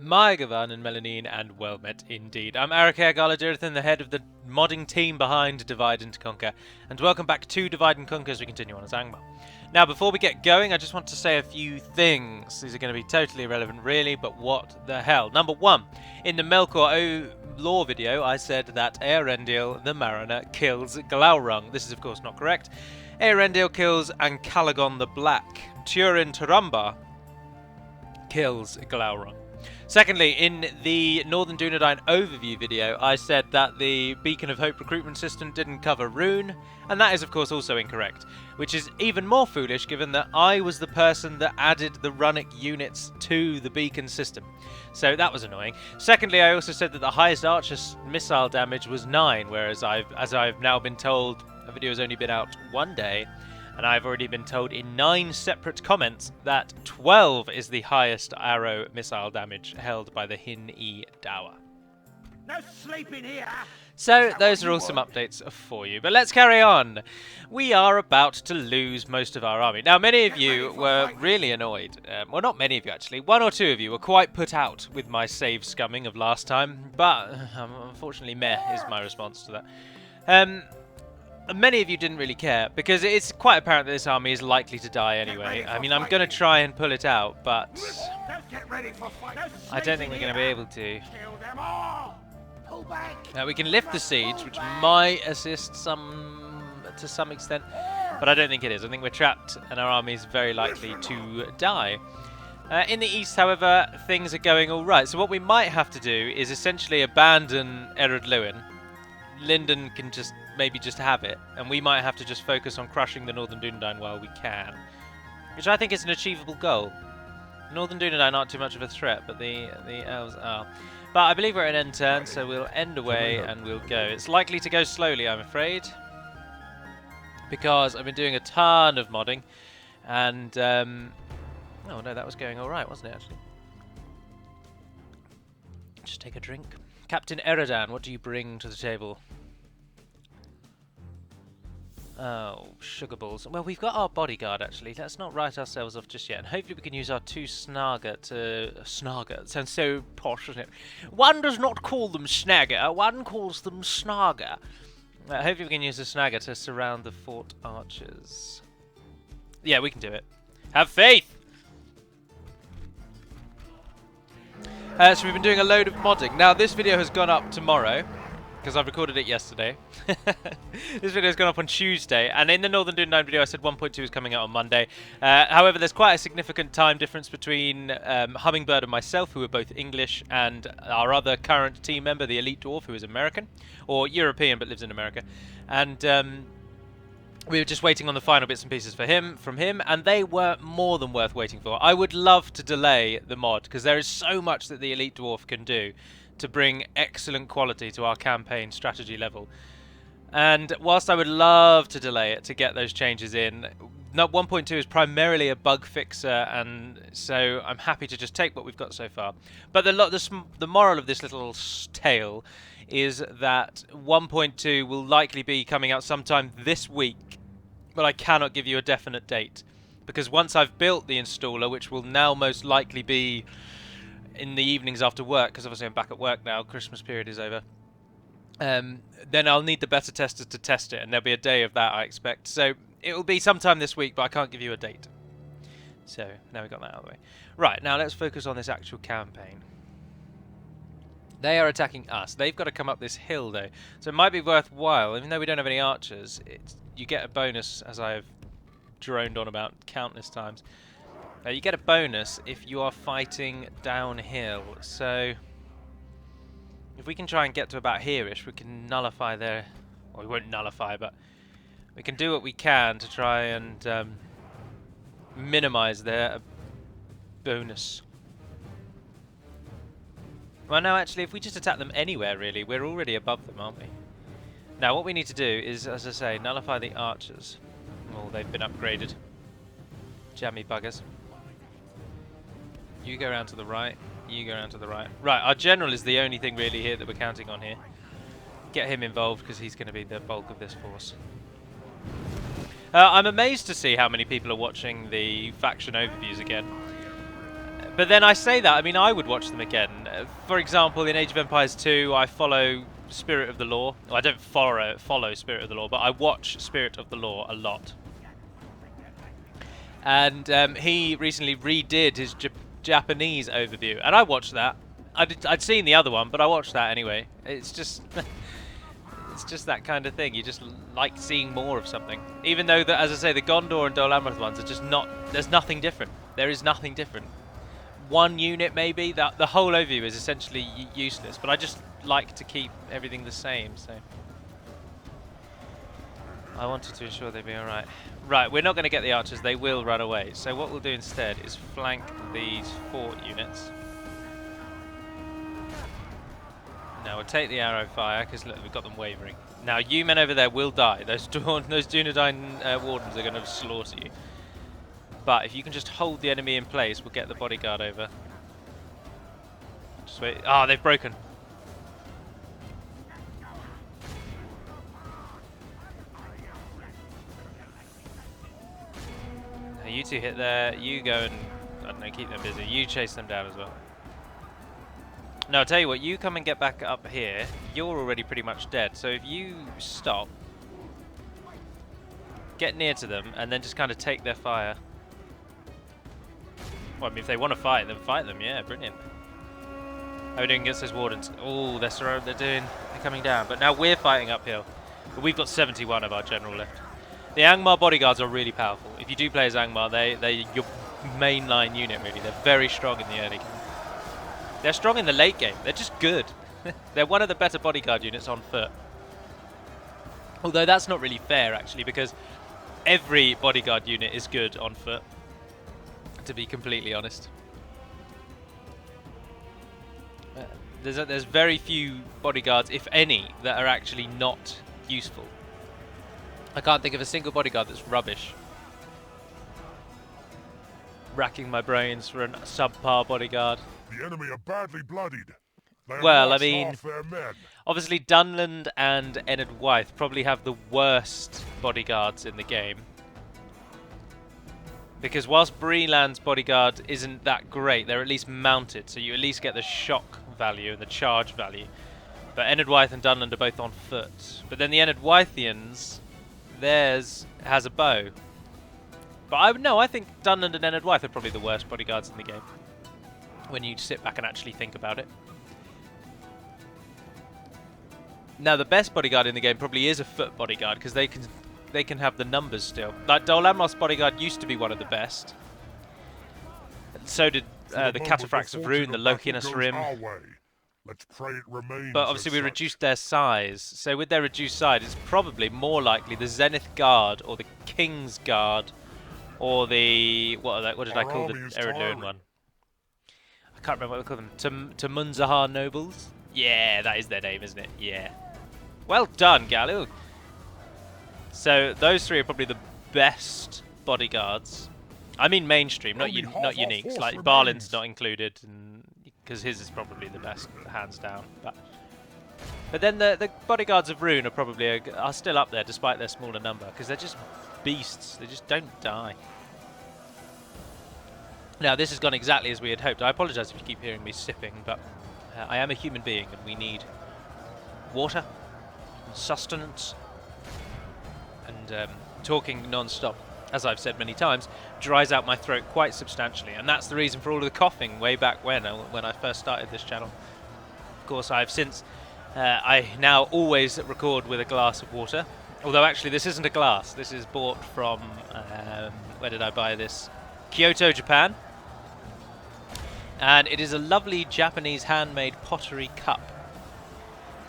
My Gavan and Melanine, and well met indeed. I'm Eric Jonathan, the head of the modding team behind Divide and Conquer, and welcome back to Divide and Conquer as we continue on as Angmar. Now, before we get going, I just want to say a few things. These are going to be totally irrelevant, really, but what the hell? Number one, in the Melkor O lore video, I said that Eärendil, the Mariner, kills Glaurung. This is, of course, not correct. Eärendil kills Ancalagon the Black. Turin Turumbar kills Glaurung. Secondly, in the Northern Dunedain overview video, I said that the Beacon of Hope recruitment system didn't cover Rune, and that is of course also incorrect, which is even more foolish given that I was the person that added the runic units to the Beacon system. So that was annoying. Secondly, I also said that the highest Archer missile damage was 9, whereas as I've now been told, a video has only been out one day, and I've already been told in 9 separate comments that 12 is the highest arrow missile damage held by the Hin-E Dower. No sleeping here! So those are all some updates for you, but let's carry on. We are about to lose most of our army. Now, many of you were really annoyed. Well, not many of you actually. 1 or 2 of you were quite put out with my save scumming of last time, but unfortunately meh is my response to that. Many of you didn't really care, because it's quite apparent that this army is likely to die anyway. I mean, I'm going to try and pull it out, but I don't think we're going to be able to. We can lift the siege, which might assist to some extent, but I don't think it is. I think we're trapped, and our army is very likely to die. In the east, however, things are going all right. So what we might have to do is essentially abandon Ered Luin. Lyndon can maybe just have it, and we might have to just focus on crushing the Northern Dunedain while we can, which I think is an achievable goal. Northern Dunedain aren't too much of a threat, but the elves are. But I believe we're at an end turn, so we'll end away and we'll go. It's likely to go slowly, I'm afraid, because I've been doing a ton of modding, and oh no, that was going all right, wasn't it? Actually, just take a drink. Captain Eridan, what do you bring to the table? Oh, sugar balls. Well, we've got our bodyguard, actually. Let's not write ourselves off just yet. And hopefully we can use our 2 snagger to... Snagger? It sounds so posh, doesn't it? One does not call them snagger, one calls them snagger. Hopefully we can use the snagger to surround the fort archers. Yeah, we can do it. Have faith! So we've been doing a load of modding. Now, this video has gone up tomorrow, because I've recorded it yesterday. This video has gone up on Tuesday, and in the Northern Dunedain video I said 1.2 is coming out on Monday. However, there's quite a significant time difference between Hummingbird and myself, who are both English, and our other current team member, the Elite Dwarf, who is American, or European but lives in America. And we were just waiting on the final bits and pieces from him, and they were more than worth waiting for. I would love to delay the mod, because there is so much that the Elite Dwarf can do to bring excellent quality to our campaign strategy level. And whilst I would love to delay it to get those changes in, 1.2 is primarily a bug fixer, and so I'm happy to just take what we've got so far. But the moral of this little tale is that 1.2 will likely be coming out sometime this week, but I cannot give you a definite date, because once I've built the installer, which will now most likely be in the evenings after work, because obviously I'm back at work now, Christmas period is over, then I'll need the beta testers to test it, and there'll be a day of that, I expect. So it will be sometime this week, but I can't give you a date. So now we got that out of the way. Right, now let's focus on this actual campaign. They are attacking us. They've got to come up this hill, though. So it might be worthwhile, even though we don't have any archers, you get a bonus, as I've droned on about countless times. You get a bonus if you are fighting downhill. So if we can try and get to about here-ish, we can nullify their... Well, we won't nullify, but we can do what we can to try and minimize their bonus. Well, no, actually, if we just attack them anywhere, really, we're already above them, aren't we? Now, what we need to do is, as I say, nullify the archers. Oh, they've been upgraded. Jammy buggers. You go around to the right. You go around to the right. Right, our general is the only thing really here that we're counting on here. Get him involved, because he's going to be the bulk of this force. I'm amazed to see how many people are watching the faction overviews again. But then I say that, I mean, I would watch them again. For example, in Age of Empires 2, I follow Spirit of the Law. Well, I don't follow Spirit of the Law, but I watch Spirit of the Law a lot. And he recently redid his Japanese overview, and I watched that. I'd seen the other one, but I watched that anyway. It's just... it's just that kind of thing. You just like seeing more of something. Even though, as I say, the Gondor and Dol Amroth ones are just not... There's nothing different. There is nothing different. One unit maybe, the whole overview is essentially useless, but I just like to keep everything the same, so I wanted to ensure they'd be alright. Right, we're not going to get the archers, they will run away, so what we'll do instead is flank these fort units. Now we'll take the arrow fire, because look, we've got them wavering. Now you men over there will die, those Dunedain wardens are going to slaughter you. But if you can just hold the enemy in place, we'll get the bodyguard over. Just wait. Ah, they've broken. Now you two hit there. You go and, I don't know, keep them busy. You chase them down as well. No, I'll tell you what, you come and get back up here. You're already pretty much dead. So if you stop, get near to them, and then just kind of take their fire. Well, I mean, if they want to fight, then fight them. Yeah, brilliant. How are we doing against those wardens? Oh, they're coming down. But now we're fighting uphill. But we've got 71 of our general left. The Angmar bodyguards are really powerful. If you do play as Angmar, they're your mainline unit, really. They're very strong in the early game. They're strong in the late game. They're just good. They're one of the better bodyguard units on foot. Although that's not really fair, actually, because every bodyguard unit is good on foot, to be completely honest. There's very few bodyguards, if any, that are actually not useful. I can't think of a single bodyguard that's rubbish. Racking my brains for a subpar bodyguard. The enemy are badly bloodied. Well, I mean, obviously Dunland and Ennard Wythe probably have the worst bodyguards in the game. Because whilst Breland's bodyguard isn't that great, they're at least mounted, so you at least get the shock value and the charge value. But Ennard Wythe and Dunland are both on foot. But then the Ennard Wythians, theirs has a bow. But I think Dunland and Ennard Wythe are probably the worst bodyguards in the game, when you sit back and actually think about it. Now the best bodyguard in the game probably is a foot bodyguard, because they can have the numbers still. Like Dol Amroth's bodyguard used to be one of the best. And so did the Cataphracts of Rune, the Lokinus Rim. Let's pray it remains. But obviously we reduced their size. So with their reduced size, it's probably more likely the Zenith Guard or the King's Guard or the what did I call the Eredluin one? I can't remember what we call them. Tamunzahar Nobles. Yeah, that is their name, isn't it? Yeah. Well done, Galu. So those three are probably the best bodyguards. I mean mainstream, not uniques. Like Barlin's not included, because his is probably the best, hands down. But then the bodyguards of Rune are probably are still up there despite their smaller number, because they're just beasts. They just don't die. Now this has gone exactly as we had hoped. I apologise if you keep hearing me sipping, but I am a human being and we need water and sustenance. And talking non-stop, as I've said many times, dries out my throat quite substantially, and that's the reason for all of the coughing way back when I first started this channel. Of course, I've since I now always record with a glass of water, although actually this isn't a glass. This is bought from where did I buy this? Kyoto, Japan, and it is a lovely Japanese handmade pottery cup.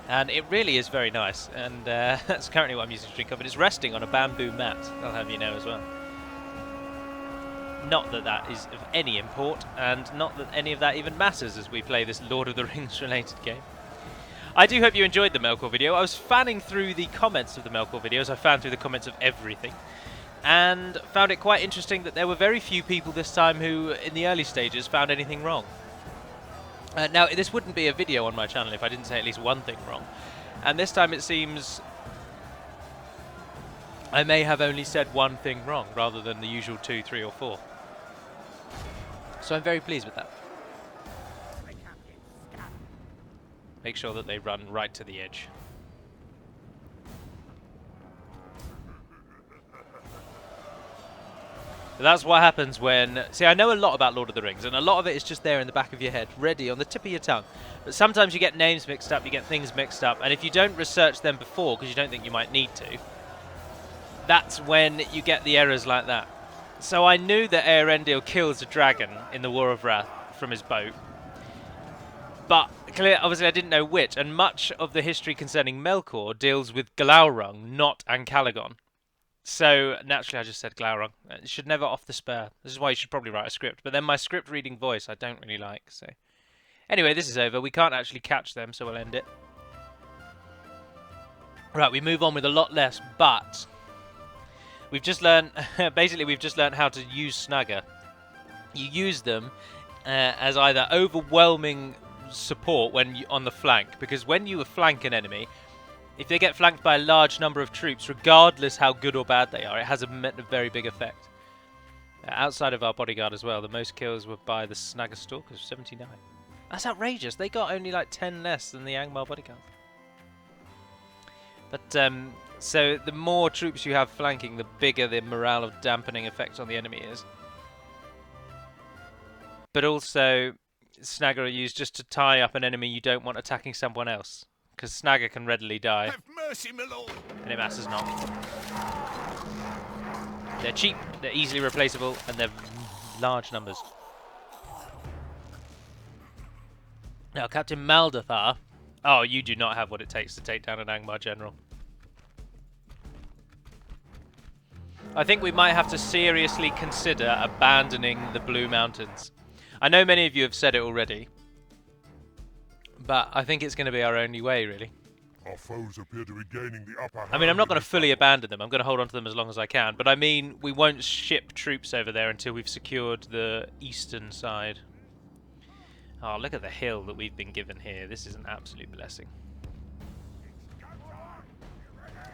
And it really is very nice, and that's currently what I'm using to drink of. But it's resting on a bamboo mat, I'll have you know as well. Not that that is of any import, and not that any of that even matters as we play this Lord of the Rings related game. I do hope you enjoyed the Melkor video. I was fanning through the comments of the Melkor videos. I found through the comments of everything, and found it quite interesting that there were very few people this time who, in the early stages, found anything wrong. Now, this wouldn't be a video on my channel if I didn't say at least one thing wrong. And this time it seems I may have only said one thing wrong, rather than the usual 2, 3 or 4. So I'm very pleased with that. Make sure that they run right to the edge. But that's what happens when... See, I know a lot about Lord of the Rings, and a lot of it is just there in the back of your head, ready, on the tip of your tongue. But sometimes you get names mixed up, you get things mixed up, and if you don't research them before, because you don't think you might need to, that's when you get the errors like that. So I knew that Eärendil kills a dragon in the War of Wrath from his boat. But obviously I didn't know which, and much of the history concerning Melkor deals with Glaurung, not Ancalagon. So naturally I just said Glaurung. It should never off the spur. This is why you should probably write a script. But then my script reading voice I don't really like. So anyway, this is over. We can't actually catch them, so we'll end it. Right, we move on with a lot less, but we've just learned, basically we've just learned how to use Snugger. You use them as either overwhelming support when on the flank, because when you flank an enemy, if they get flanked by a large number of troops, regardless how good or bad they are, it has a very big effect. Outside of our bodyguard as well, the most kills were by the Snagger Stalkers, 79. That's outrageous. They got only like 10 less than the Angmar bodyguard. But so the more troops you have flanking, the bigger the morale of dampening effect on the enemy is. But also, Snagger are used just to tie up an enemy you don't want attacking someone else, because Snagger can readily die. Have mercy, my lord. And it matters not. They're cheap, they're easily replaceable, and they're large numbers. Now, Captain Maldathar. Oh, you do not have what it takes to take down an Angmar general. I think we might have to seriously consider abandoning the Blue Mountains. I know many of you have said it already, but I think it's going to be our only way, really. Our foes appear to be gaining the upper hand. I mean, I'm not going to fully abandon them. I'm going to hold on to them as long as I can. But I mean, we won't ship troops over there until we've secured the eastern side. Oh, look at the hill that we've been given here. This is an absolute blessing.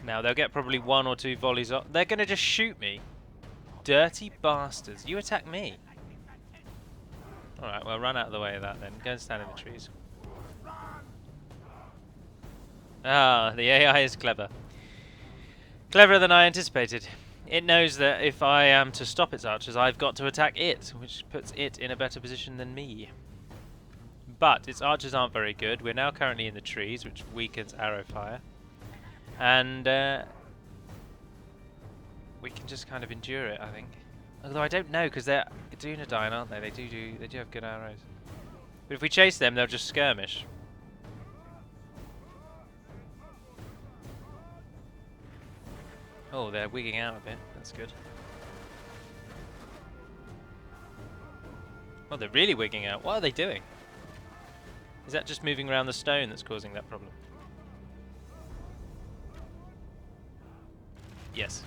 Now, they'll get probably 1 or 2 volleys off. They're going to just shoot me. Dirty bastards. You attack me. Alright, well, run out of the way of that then. Go and stand in the trees. Ah, the AI is clever. Cleverer than I anticipated. It knows that if I am to stop its archers, I've got to attack it, which puts it in a better position than me. But its archers aren't very good. We're now currently in the trees, which weakens arrow fire. And we can just kind of endure it, I think. Although I don't know, because they're Dunedain, aren't they? They do have good arrows. But if we chase them, they'll just skirmish. Oh, they're wigging out a bit. That's good. Oh, they're really wigging out. What are they doing? Is that just moving around the stone that's causing that problem? Yes.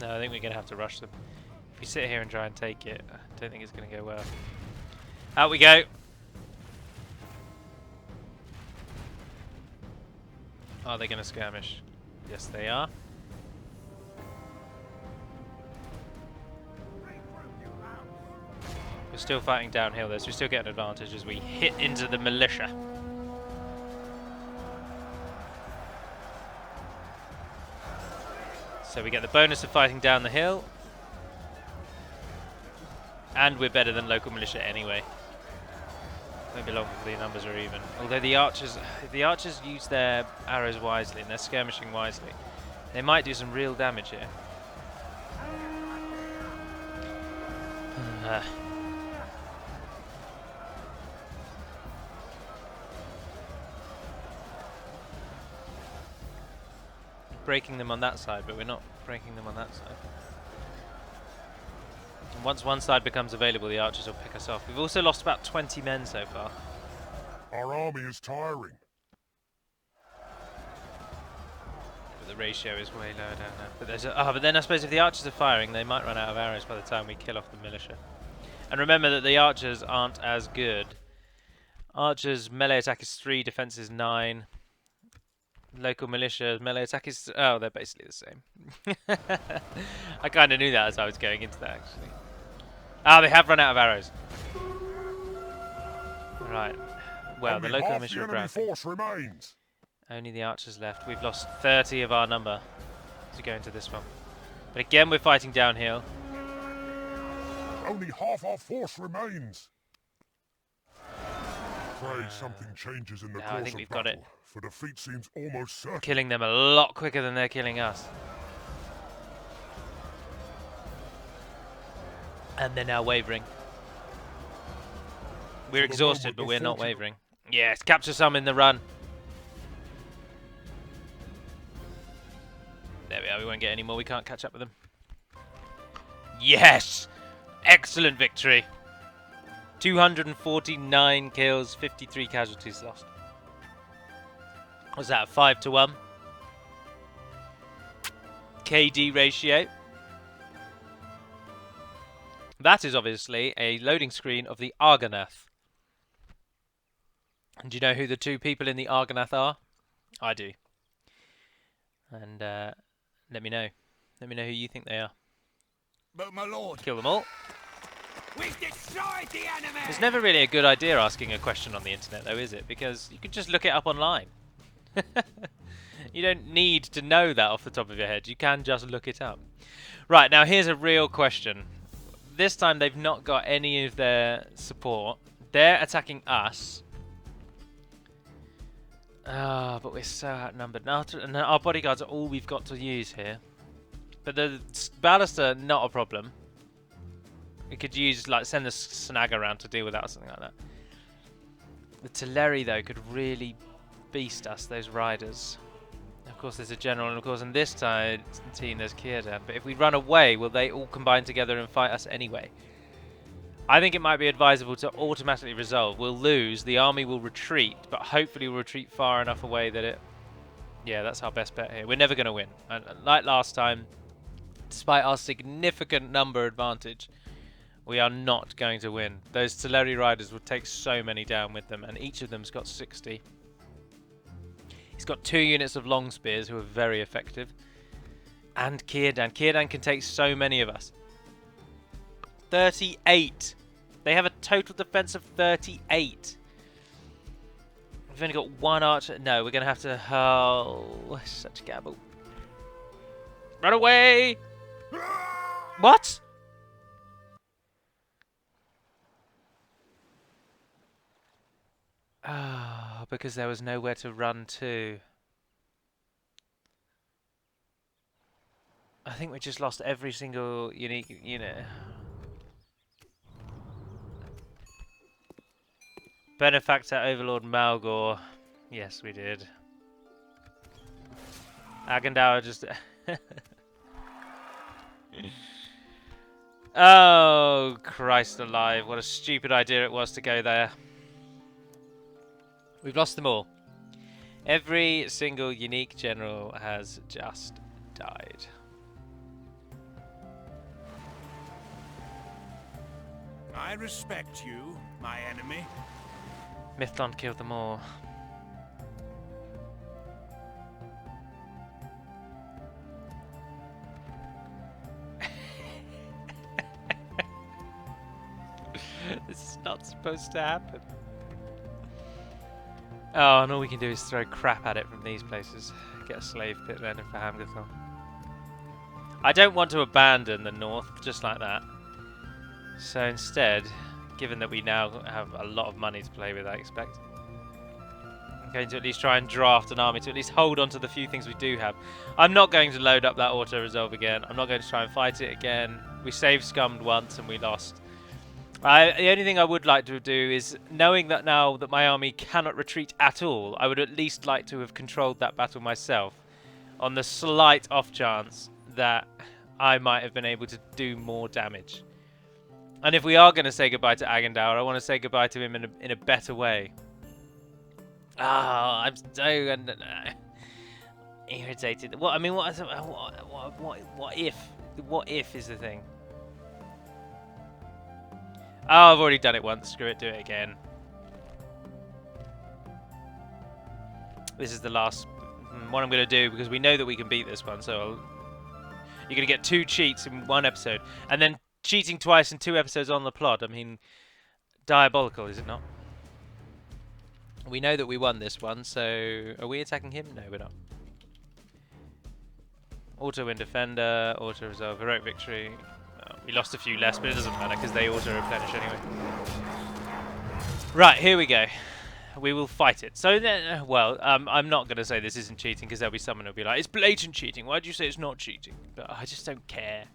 No, I think we're going to have to rush them. If we sit here and try and take it, I don't think it's going to go well. Out we go! Are they going to skirmish? Yes, they are. We're still fighting downhill though, so we still get an advantage as we hit into the militia. So we get the bonus of fighting down the hill. And we're better than local militia anyway. Won't be long before the numbers are even. Although the archers, if the archers use their arrows wisely and they're skirmishing wisely, they might do some real damage here. Breaking them on that side, but we're not breaking them on that side. And once one side becomes available, the archers will pick us off. We've also lost about 20 men so far. Our army is tiring. But the ratio is way lower down now. But there's but then I suppose if the archers are firing, they might run out of arrows by the time we kill off the militia. And remember that the archers aren't as good. Archers melee attack is 3, defense is 9. Local militia melee attack is... Oh, they're basically the same. I kind of knew that as I was going into that, actually. Ah, they have run out of arrows. Right. Well, Only the local half mission the of enemy Bradley. force remains. Only the archers left. We've lost 30 of our number to go into this one. But again, we're fighting downhill. Only half our force remains. Pray something changes in the No, course I think of we've got it. battle, for defeat seems almost certain. Killing them a lot quicker than they're killing us. And they're now wavering. We're exhausted, but we're not wavering. Yes, capture some in the run. There we are, we won't get any more, we can't catch up with them. Yes! Excellent victory! 249 kills, 53 casualties lost. Was that 5 to 1? KD ratio. That is obviously a loading screen of the Argonath. And do you know who the two people in the Argonath are? I do. And let me know. Let me know who you think they are. But my lord, Kill them all. we've destroyed the enemy! It's never really a good idea asking a question on the internet, though, is it? Because you can just look it up online. You don't need to know that off the top of your head. You can just look it up. Right, now here's a real question. This time they've not got any of their support. They're attacking us. Ah, but we're so outnumbered. Now, and our bodyguards are all we've got to use here. But the ballista, not a problem. We could use, like, send the snag around to deal with that or something like that. The Teleri, though, could really beast us, those riders. Of course, there's a general, and of course, in this team, there's Círdan. But if we run away, will they all combine together and fight us anyway? I think it might be advisable to automatically resolve. We'll lose, the army will retreat, but hopefully we'll retreat far enough away that it... Yeah, that's our best bet here. We're never going to win. And like last time, despite our significant number advantage, we are not going to win. Those Teleri riders will take so many down with them, and each of them's got 60. He's got 2 units of long spears who are very effective. And Círdan. Círdan can take so many of us. 38. They have a total defense of 38. We've only got 1 archer. No, we're going to have to... Oh, such a gabble. Run away! What? Ah, because there was nowhere to run to. I think we just lost every single unique unit. Benefactor Overlord Malgor. Yes, we did. Agendour just... Oh, Christ alive. What a stupid idea it was to go there. We've lost them all. Every single unique general has just died. I respect you, my enemy. Mithlond killed them all. This is not supposed to happen. Oh, and all we can do is throw crap at it from these places. Get a slave pit then for Hamgathon. I don't want to abandon the north just like that. So instead, given that we now have a lot of money to play with, I expect, I'm going to at least try and draft an army to at least hold on to the few things we do have. I'm not going to load up that auto-resolve again. I'm not going to try and fight it again. We saved scummed once and we lost. The only thing I would like to do is, knowing that now that my army cannot retreat at all, I would at least like to have controlled that battle myself, on the slight off chance that I might have been able to do more damage. And if we are going to say goodbye to Agendour, I want to say goodbye to him in a better way. Ah, I'm so irritated. What I mean, what if? What if is the thing? Oh, I've already done it once. Screw it, do it again. This is the last one I'm going to do because we know that we can beat this one. So you're going to get 2 cheats in 1 episode, and then cheating twice in 2 episodes on the plot. I mean, diabolical, is it not? We know that we won this one, so are we attacking him? No, we're not. Auto-win defender, auto-resolve, heroic victory. We lost a few less, but it doesn't matter because they auto-replenish anyway. Right, here we go. We will fight it. So then, well, I'm not going to say this isn't cheating because there'll be someone who'll be like, it's blatant cheating. Why do you say it's not cheating? But I just don't care.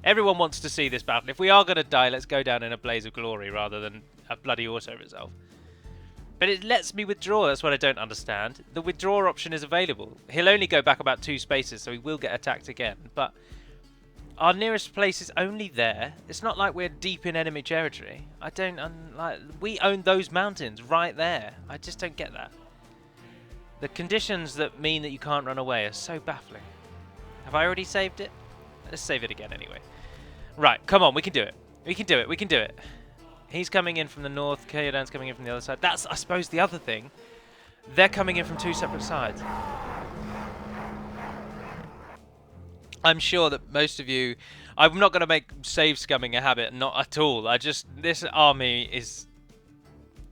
Everyone wants to see this battle. If we are going to die, let's go down in a blaze of glory rather than a bloody auto-resolve. But it lets me withdraw. That's what I don't understand. The withdraw option is available. He'll only go back about 2 spaces, so he will get attacked again. But our nearest place is only there. It's not like we're deep in enemy territory. I don't like. We own those mountains right there. I just don't get that. The conditions that mean that you can't run away are so baffling. Have I already saved it? Let's save it again anyway. Right, come on, we can do it. We can do it. We can do it. He's coming in from the north, Círdan's coming in from the other side. That's, I suppose, the other thing. They're coming in from 2 separate sides. I'm sure that most of you... I'm not going to make save scumming a habit, not at all. This army is...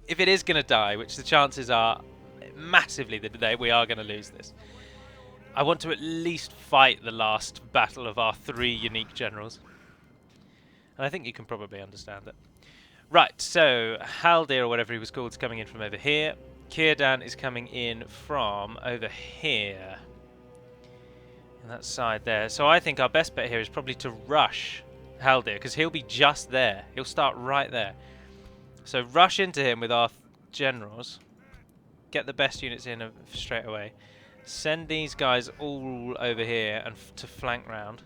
If it is going to die, which the chances are massively that we are going to lose this, I want to at least fight the last battle of our 3 unique generals. And I think you can probably understand it. Right, so Haldir, or whatever he was called, is coming in from over here. Círdan is coming in from over here. On that side there. So I think our best bet here is probably to rush Haldir, because he'll be just there. He'll start right there. So rush into him with our generals. Get the best units in straight away. Send these guys all over here and to flank round.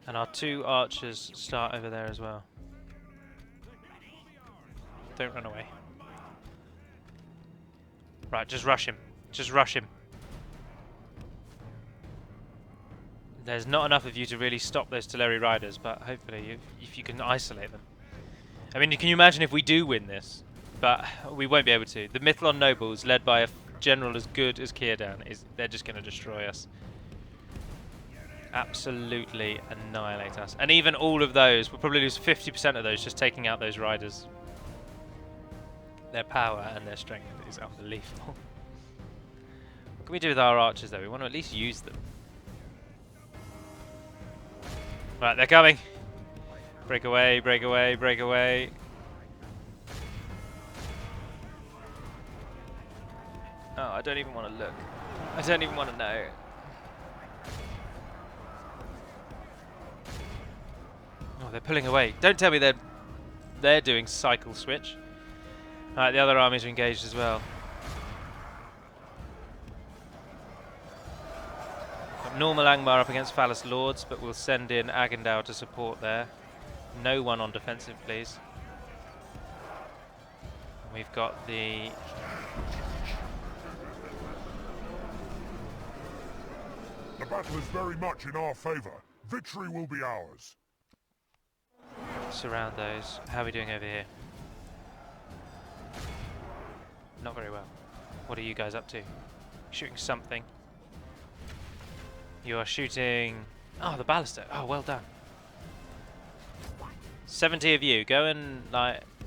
And our 2 archers start over there as well. Don't run away. Right, just rush him. Just rush him. There's not enough of you to really stop those Teleri riders, but hopefully if you can isolate them. I mean, can you imagine if we do win this? But we won't be able to. The Mithlon nobles, led by a general as good as Círdan, they're just going to destroy us. Absolutely annihilate us. And even all of those, we'll probably lose 50% of those just taking out those riders. Their power and their strength is unbelievable. What can we do with our archers though? We want to at least use them. Right, they're coming. Break away, break away, break away. Oh, I don't even want to look. I don't even want to know. Oh, they're pulling away. Don't tell me they're doing cycle switch. Alright, the other armies are engaged as well. Got normal Angmar up against Phallus Lords, but we'll send in Agendau to support there. No one on defensive, please. We've got the... The battle is very much in our favour. Victory will be ours. Surround those. How are we doing over here? Not very well. What are you guys up to? Shooting something. You are shooting... Oh, the ballista. Oh, well done. 70 of you. Go and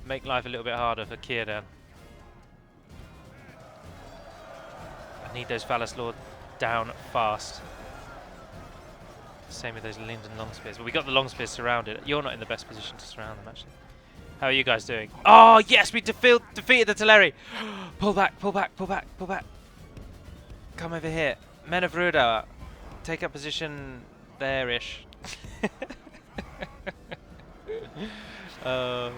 make life a little bit harder for Círdan. I need those Phallus Lord down fast. Same with those Linden Longspears. But we got the Longspears surrounded. You're not in the best position to surround them, actually. How are you guys doing? Oh, yes! We defeated the Teleri! Pull back, pull back, pull back, pull back. Come over here. Men of Rudauer. Take up position there-ish. Well,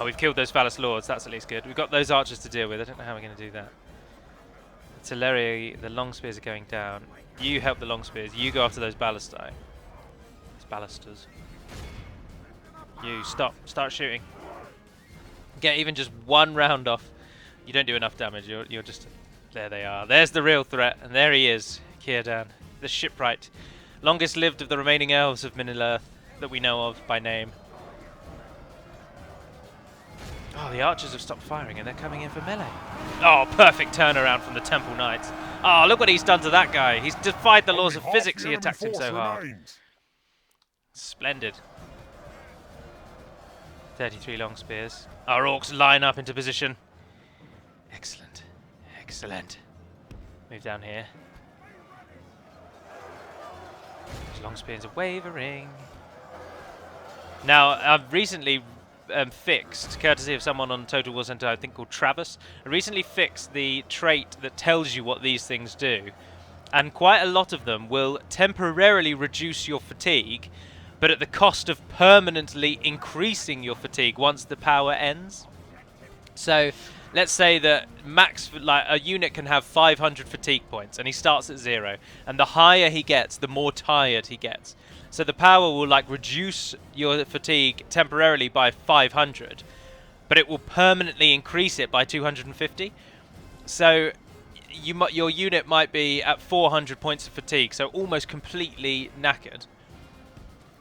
we've killed those Phallus Lords. That's at least good. We've got those archers to deal with. I don't know how we're going to do that. The Teleri, the Longspears are going down. You help the Longspears. You go after those Ballistae. Ballisters. You stop. Start shooting. Get even just 1 round off. You don't do enough damage. You're just... There they are. There's the real threat. And there he is. Círdan. The shipwright. Longest lived of the remaining elves of Middle-earth that we know of by name. Oh, the archers have stopped firing and they're coming in for melee. Oh, perfect turnaround from the Temple Knights. Oh, look what he's done to that guy. He's defied the laws Only of half physics. the He enemy attacked him force so hard. remains. Splendid. 33 long spears. Our orcs line up into position. Excellent. Excellent. Move down here. Those long spears are wavering. Now, I've recently fixed, courtesy of someone on Total War Center, I think called Travis, I recently fixed the trait that tells you what these things do. And quite a lot of them will temporarily reduce your fatigue, but at the cost of permanently increasing your fatigue once the power ends. So, let's say that max, like a unit can have 500 fatigue points, and he starts at 0, and the higher he gets, the more tired he gets. So the power will like reduce your fatigue temporarily by 500, but it will permanently increase it by 250. So your unit might be at 400 points of fatigue, so almost completely knackered,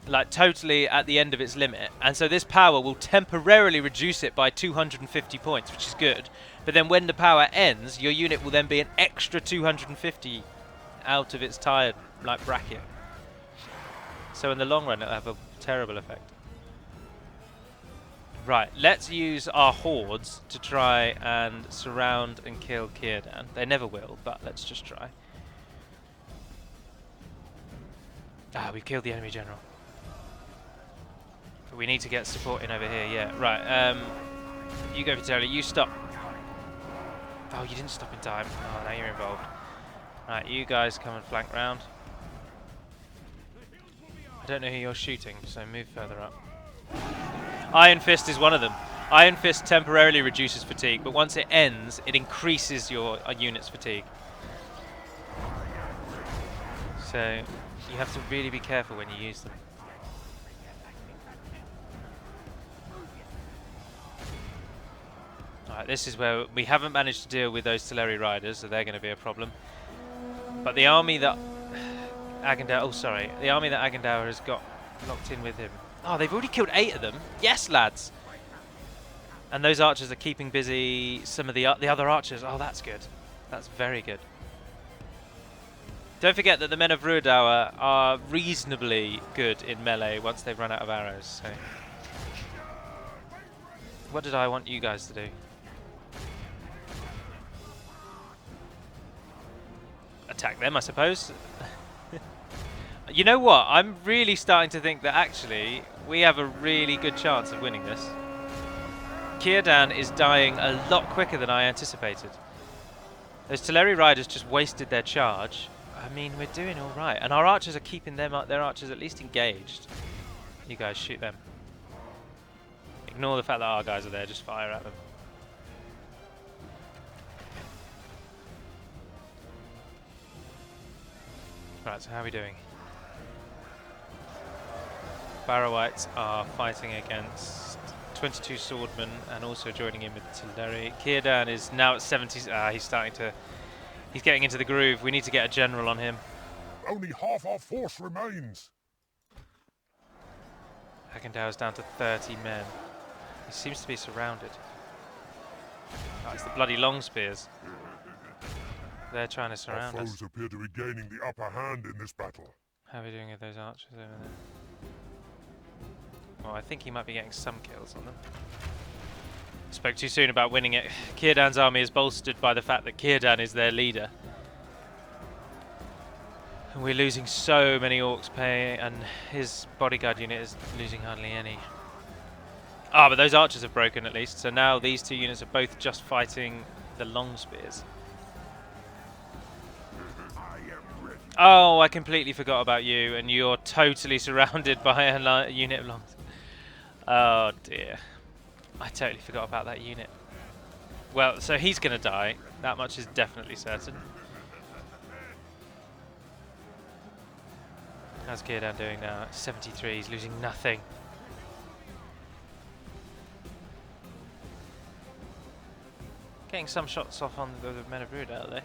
like totally at the end of its limit. And so this power will temporarily reduce it by 250 points, which is good. But then when the power ends, your unit will then be an extra 250 out of its tired like bracket. So in the long run, it'll have a terrible effect. Right, let's use our hordes to try and surround and kill Círdan. They never will, but let's just try. Ah, we've killed the enemy general. But we need to get support in over here, yeah. Right, you go, Vitelli, you stop. Oh, you didn't stop in time. Oh, now you're involved. Right, you guys come and flank round. I don't know who you're shooting, so move further up. Iron Fist is one of them. Iron Fist temporarily reduces fatigue, but once it ends, it increases your unit's fatigue. So you have to really be careful when you use them. Alright, this is where we haven't managed to deal with those Teleri Riders, so they're going to be a problem. But the army that the army that Agendaur has got locked in with him. Oh, they've already killed 8 of them. Yes, lads. And those archers are keeping busy some of the other archers. Oh, that's good. That's very good. Don't forget that the men of Ruidour are reasonably good in melee once they've run out of arrows. So, what did I want you guys to do? Attack them, I suppose. You know what? I'm really starting to think that actually we have a really good chance of winning this. Círdan is dying a lot quicker than I anticipated. Those Teleri Riders just wasted their charge. I mean, we're doing all right. And our archers are keeping their archers at least engaged. You guys shoot them. Ignore the fact that our guys are there, just fire at them. Right, so how are we doing? Barrowites are fighting against 22 swordmen and also joining in with Teleri. Círdan is now at 70. He's getting into the groove. We need to get a general on him. Only half our force remains. Agendaur's down to 30 men. He seems to be surrounded. Oh, it's the bloody long spears. They're trying to surround Our us. foes appear to be gaining the upper hand in this battle. How are we doing with those archers over there? Well, I think he might be getting some kills on them. Spoke too soon about winning it. Círdan's army is bolstered by the fact that Círdan is their leader. And we're losing so many orcs and his bodyguard unit is losing hardly any. Ah, but those archers have broken at least, so now these two units are both just fighting the long spears. Oh, I completely forgot about you, and you're totally surrounded by a unit of long. Oh dear. I totally forgot about that unit. Well, so he's going to die. That much is definitely certain. How's Círdan doing now? 73, he's losing nothing. Getting some shots off on the men of Ruidour out there.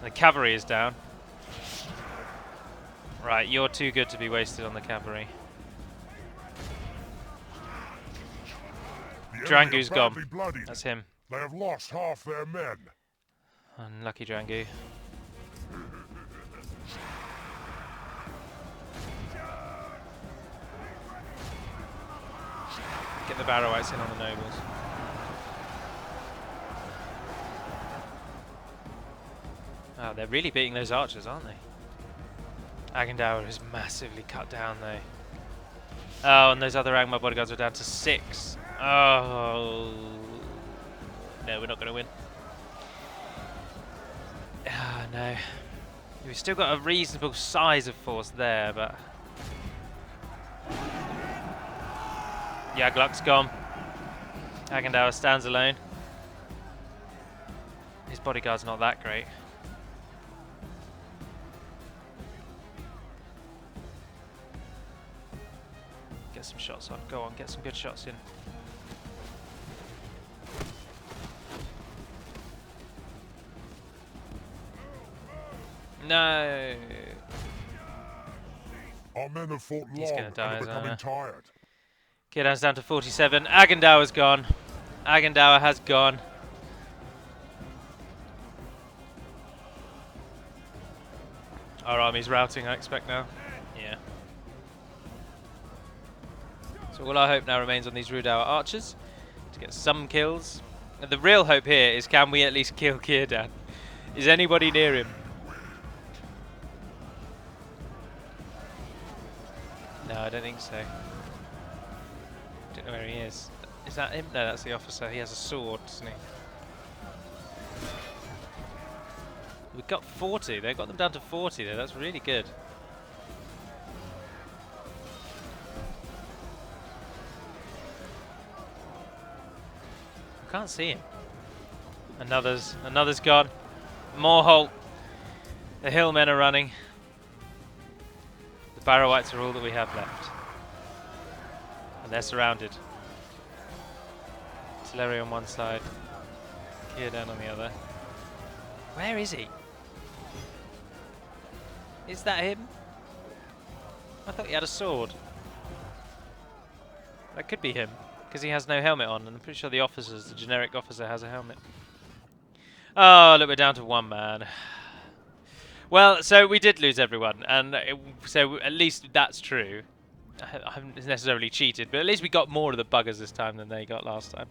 The cavalry is down. Right, you're too good to be wasted on the cavalry. Drangu's gone. Bloodied. That's him. They have lost half their men. Unlucky Drangu. Get the Barrowites in on the nobles. Oh, they're really beating those archers, aren't they? Agendour is massively cut down though. Oh, and those other Angmar bodyguards are down to 6. Oh. No, we're not going to win. Ah, no. We've still got a reasonable size of force there, but... Yagluk's gone. Agendour stands alone. His bodyguard's not that great. Get some shots on. Go on, get some good shots in. No. Our men have fought He's long gonna die, and are isn't he? becoming tired. Círdan's down to 47. Agendour's gone. Agendour has gone. Our army's routing, I expect now. Yeah. So all our hope now remains on these Rudour archers to get some kills. And the real hope here is, can we at least kill Círdan? Is anybody near him? No, I don't think so. Don't know where he is. Is that him? No, that's the officer. He has a sword, doesn't he? We've got 40. They've got them down to 40 there. That's really good. I can't see him. Another's gone. More halt. The hillmen are running. The Barrowites are all that we have left. And they're surrounded. Artillery on one side. Círdan on the other. Where is he? Is that him? I thought he had a sword. That could be him, because he has no helmet on, and I'm pretty sure the generic officer has a helmet. Oh, look, we're down to 1 man. Well, so we did lose everyone, and so at least that's true. I haven't necessarily cheated, but at least we got more of the buggers this time than they got last time.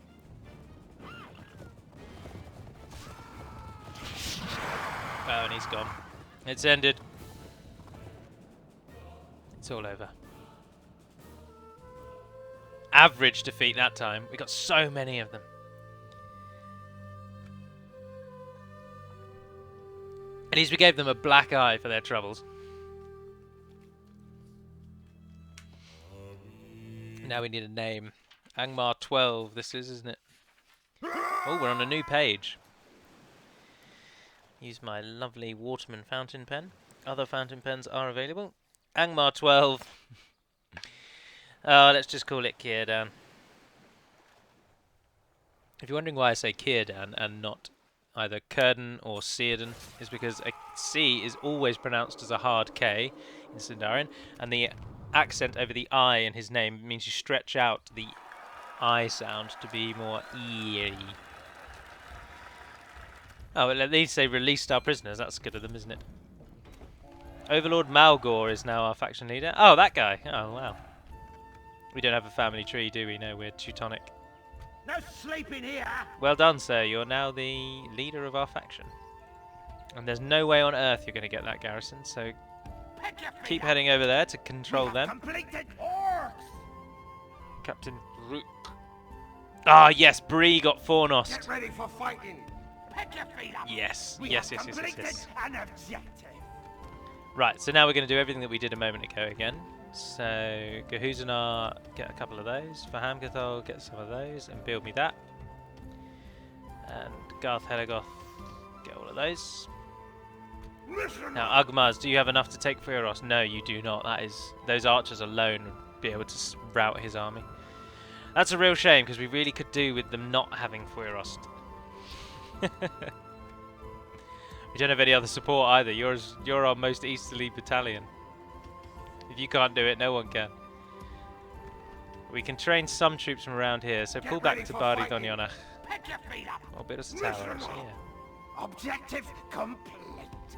Oh, and he's gone. It's ended. It's all over. Average defeat that time. We got so many of them. At least we gave them a black eye for their troubles. Now we need a name. Angmar 12 this is, isn't it? Oh, we're on a new page. Use my lovely Waterman fountain pen. Other fountain pens are available. Angmar 12. Let's just call it Círdan. If you're wondering why I say Círdan and not either Círdan or Círdan, is because a C is always pronounced as a hard K in Sindarin, and the accent over the I in his name means you stretch out the I sound to be more eerie. Oh, well, at least they released our prisoners. That's good of them, isn't it? Overlord Malgor is now our faction leader. Oh, that guy. Oh, wow. We don't have a family tree, do we? No, we're Teutonic. No sleeping here. Well done, sir. You're now the leader of our faction. And there's no way on earth you're going to get that garrison, so keep heading over there to control them. Completed orcs. Captain Rook. Ah, yes, Bree got Fornost. Get ready for fighting. Pick your feet up. Yes, We yes, have yes, yes, yes, completed yes. an objective. Right, so now we're going to do everything that we did a moment ago again. So, Gehuzanar, get a couple of those. For Hamgathol, get some of those and build me that. And Garth Helagoth, get all of those. Listen Now, Ugmars, do you have enough to take Fueros? No, you do not. That is, those archers alone would be able to rout his army. That's a real shame, because we really could do with them not having Fueros. We don't have any other support either. You're our most easterly battalion. If you can't do it, no one can. We can train some troops from around here, so pull back to Bardi Donionach. Pick your feet up. Or build us a tower, actually, yeah. Objective complete. Yeah,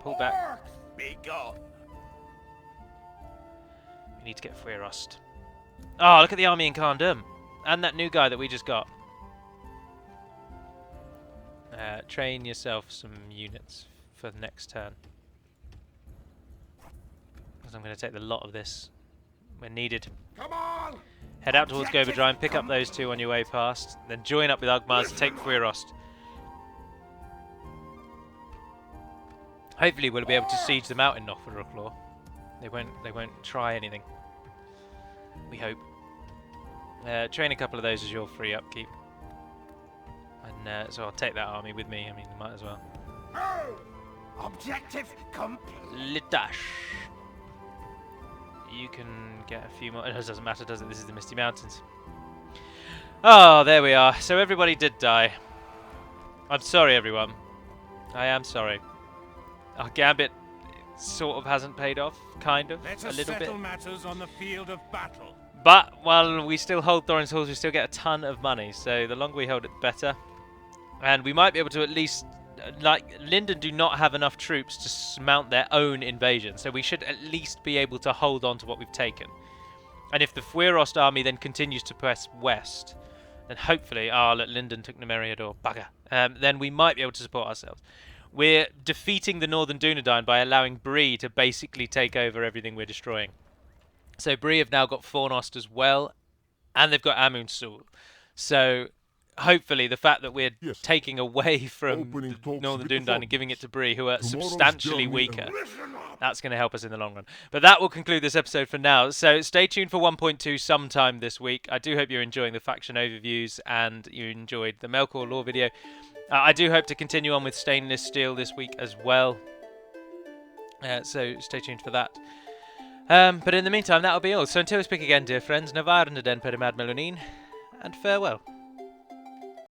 pull back. Orcs, be gone. We need to get Fuerost. Oh, look at the army in Carn-dum. And that new guy that we just got. Train yourself some units for the next turn. Because I'm going to take the lot of this when needed. Come on! Head out towards Goberdrime, pick up those two on your way past, then join up with Angmar to take Fuirost. Hopefully we'll be able to siege them out in Nothroclaw. They won't try anything. We hope. Train a couple of those as your free upkeep. And so I'll take that army with me. I mean, might as well. Objective complete. Litash. You can get a few more. It doesn't matter, does it? This is the Misty Mountains. Oh, there we are. So everybody did die. I'm sorry, everyone. I am sorry. Our gambit sort of hasn't paid off, kind of, Let a us little bit. settle matters on the field of battle. But while we still hold Thorin's Halls, we still get a ton of money. So the longer we hold it, the better. And we might be able to at least, like, Linden do not have enough troops to mount their own invasion. So we should at least be able to hold on to what we've taken. And if the Fuirost army then continues to press west, then hopefully, look, Linden took Numeriador, bugger. Then we might be able to support ourselves. We're defeating the Northern Dunedain by allowing Bree to basically take over everything we're destroying. So Bree have now got Fornost as well, and they've got Amunsul. So hopefully the fact that we're taking away from the Northern Dunedain and giving it to Bree, who are substantially weaker, that's going to help us in the long run. But that will conclude this episode for now. So stay tuned for 1.2 sometime this week. I do hope you're enjoying the faction overviews and you enjoyed the Melkor lore video. I do hope to continue on with stainless steel this week as well. So stay tuned for that. But in the meantime, that'll be all. So until we speak again, dear friends, Navar and Den Pedimad Melonin, and farewell.